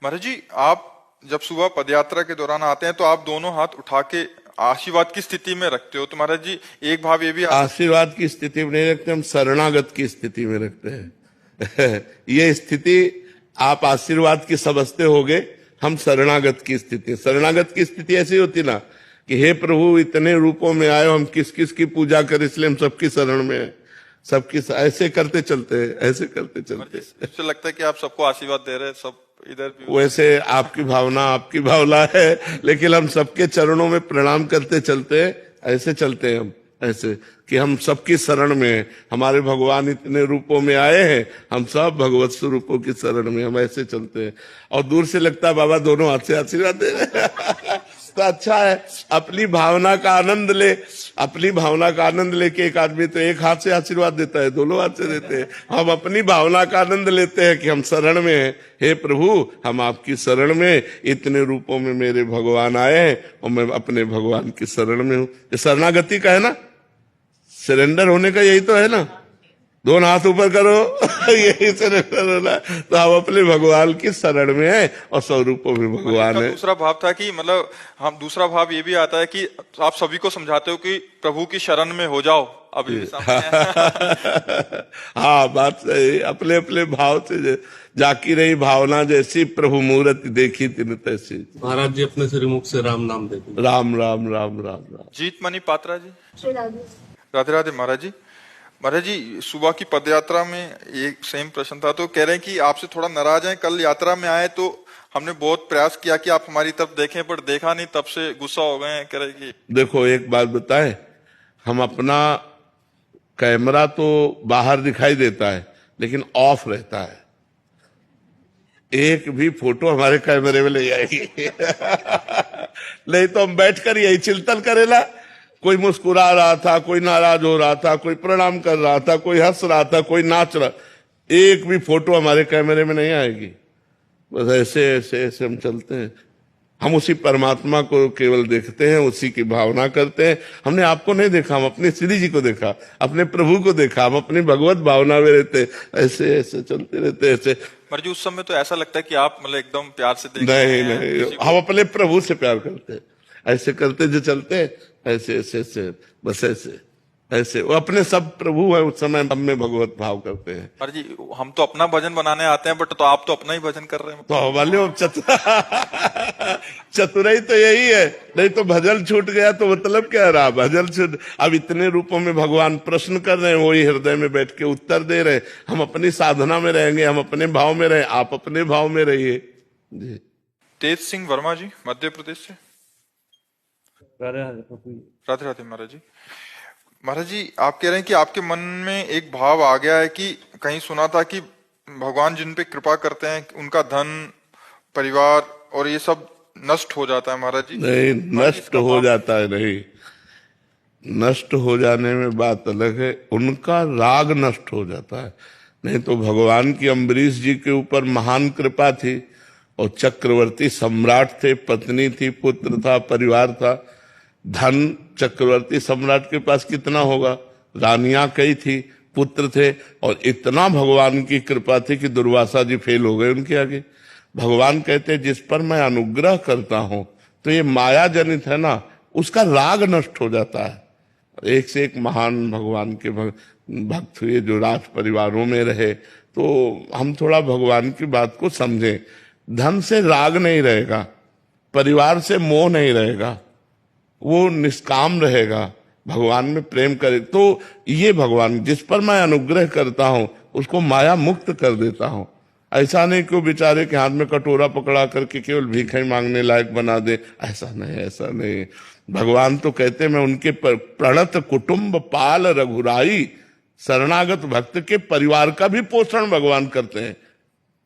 महाराज जी, आप जब सुबह पदयात्रा के दौरान आते हैं तो आप दोनों हाथ उठा के आशीर्वाद की स्थिति में रखते हो, तो महाराज जी एक भाव ये भी आशीर्वाद की स्थिति में नहीं रखते, हम शरणागत की स्थिति में रखते हैं। ये स्थिति आप आशीर्वाद की समझते होगे, हम शरणागत की स्थिति। शरणागत की स्थिति ऐसी होती ना कि हे प्रभु इतने रूपों में आए, हम किस किस की पूजा करें, इसलिए हम सबकी शरण में है, सबकी ऐसे करते चलते हैं, ऐसे करते चलते। इससे लगता है कि आप सबको आशीर्वाद दे रहे हैं, सब इधर भी। वैसे आपकी भावना है, लेकिन हम सबके चरणों में प्रणाम करते चलते हैं, ऐसे चलते हैं हम, ऐसे कि हम सबकी शरण में हैं। हमारे भगवान इतने रूपों में आए हैं, हम सब भगवत स्वरूपों की शरण में, हम ऐसे चलते हैं। और दूर से लगता है बाबा दोनों हाथ से आशीर्वाद दे रहे हैं। तो अच्छा है, अपनी भावना का आनंद ले। अपनी भावना का आनंद लेके एक आदमी तो एक हाथ से आशीर्वाद देता है, दोनों हाथ से देते हैं। हम अपनी भावना का आनंद लेते हैं कि हम शरण में हैं। हे प्रभु, हम आपकी शरण में, इतने रूपों में मेरे भगवान आए हैं और मैं अपने भगवान की शरण में हूं। ये शरणागति का है ना, सरेंडर होने का यही तो है ना। दोनों हाथ ऊपर करो, यही सरेंडर होना। तो हम अपने भगवान की शरण में हैं और स्वरूपों में भगवान है। दूसरा भाव था कि मतलब हम, दूसरा भाव ये भी आता है कि आप सभी को समझाते हो कि प्रभु की शरण में हो जाओ अभी। हाँ, बात सही। अपने अपने भाव से जाकी रही भावना, जैसी प्रभु मूर्ति देखी तीन तैसी। महाराज जी अपने श्रीमुख से राम नाम देते। राम राम राम राम राम। जीतमणि पात्रा जी, राधे राधे। महाराज जी सुबह की पदयात्रा में एक सेम प्रश्न था, तो कह रहे हैं कि आपसे थोड़ा नाराज हैं। कल यात्रा में आए तो हमने बहुत प्रयास किया कि आप हमारी तरफ देखें, पर देखा नहीं, तब से गुस्सा हो गए हैं। कह रहे कि देखो एक बात बताएं, हम अपना कैमरा तो बाहर दिखाई देता है लेकिन ऑफ रहता है। एक भी फोटो हमारे कैमरे में ले आएगी नहीं तो हम बैठकर यही चिंतन करेला। कोई मुस्कुरा रहा था, कोई नाराज हो रहा था, कोई प्रणाम कर रहा था, कोई हंस रहा था, कोई नाच रहा, एक भी फोटो हमारे कैमरे में नहीं आएगी। बस ऐसे ऐसे ऐसे हम चलते हैं। हम उसी परमात्मा को केवल देखते हैं, उसी की भावना करते हैं। हमने आपको नहीं देखा, हम अपने श्री जी को देखा, अपने प्रभु को देखा, हम अपनी भगवत भावना में रहते, ऐसे ऐसे चलते रहते ऐसे। महाराज जी उस समय तो ऐसा लगता है कि आप मतलब एकदम प्यार से देख नहीं, हम अपने प्रभु से प्यार करते हैं, ऐसे करते जो चलते हैं, ऐसे ऐसे ऐसे, बस ऐसे ऐसे। वो अपने सब प्रभु है, उस समय हम में भगवत भाव करते हैं। महाराज जी हम तो अपना भजन बनाने आते हैं, बट तो आप तो अपना ही भजन कर रहे हैं। तो हमारे चतुराई तो यही है, नहीं तो भजन छूट गया तो मतलब क्या रहा। भजन छूट, अब इतने रूपों में भगवान प्रश्न कर रहे हैं, वही हृदय में बैठ के उत्तर दे रहे हैं। हम अपनी साधना में रहेंगे, हम अपने भाव में रहे, आप अपने भाव में रहिए जी। तेज सिंह वर्मा जी, मध्य प्रदेश से। राधे राधे महाराज जी। महाराज जी आप कह रहे हैं कि आपके मन में एक भाव आ गया है कि कहीं सुना था कि भगवान जिन पे कृपा करते हैं उनका धन, परिवार और ये सब नष्ट हो जाता है। महाराज जी नहीं, नष्ट हो जाता है नहीं, नष्ट हो जाने में बात अलग है, उनका राग नष्ट हो जाता है। नहीं तो भगवान की अम्बरीश जी के ऊपर महान कृपा थी और चक्रवर्ती सम्राट थे, पत्नी थी, पुत्र था, परिवार था। धन चक्रवर्ती सम्राट के पास कितना होगा, रानियां कई थी, पुत्र थे, और इतना भगवान की कृपा थी कि दुर्वासा जी फेल हो गए उनके आगे। भगवान कहते जिस पर मैं अनुग्रह करता हूं, तो ये माया जनित है ना, उसका राग नष्ट हो जाता है। एक से एक महान भगवान के भक्त हुए जो राज परिवारों में रहे। तो हम थोड़ा भगवान की बात को समझें। धन से राग नहीं रहेगा, परिवार से मोह नहीं रहेगा, वो निष्काम रहेगा, भगवान में प्रेम करे। तो ये भगवान जिस पर मैं अनुग्रह करता हूं उसको माया मुक्त कर देता हूं। ऐसा नहीं कि वो बेचारे के हाथ में कटोरा पकड़ा करके केवल भीख मांगने लायक बना दे, ऐसा नहीं, ऐसा नहीं। भगवान तो कहते मैं उनके प्रणत कुटुंब पाल रघुराई, शरणागत भक्त के परिवार का भी पोषण भगवान करते हैं।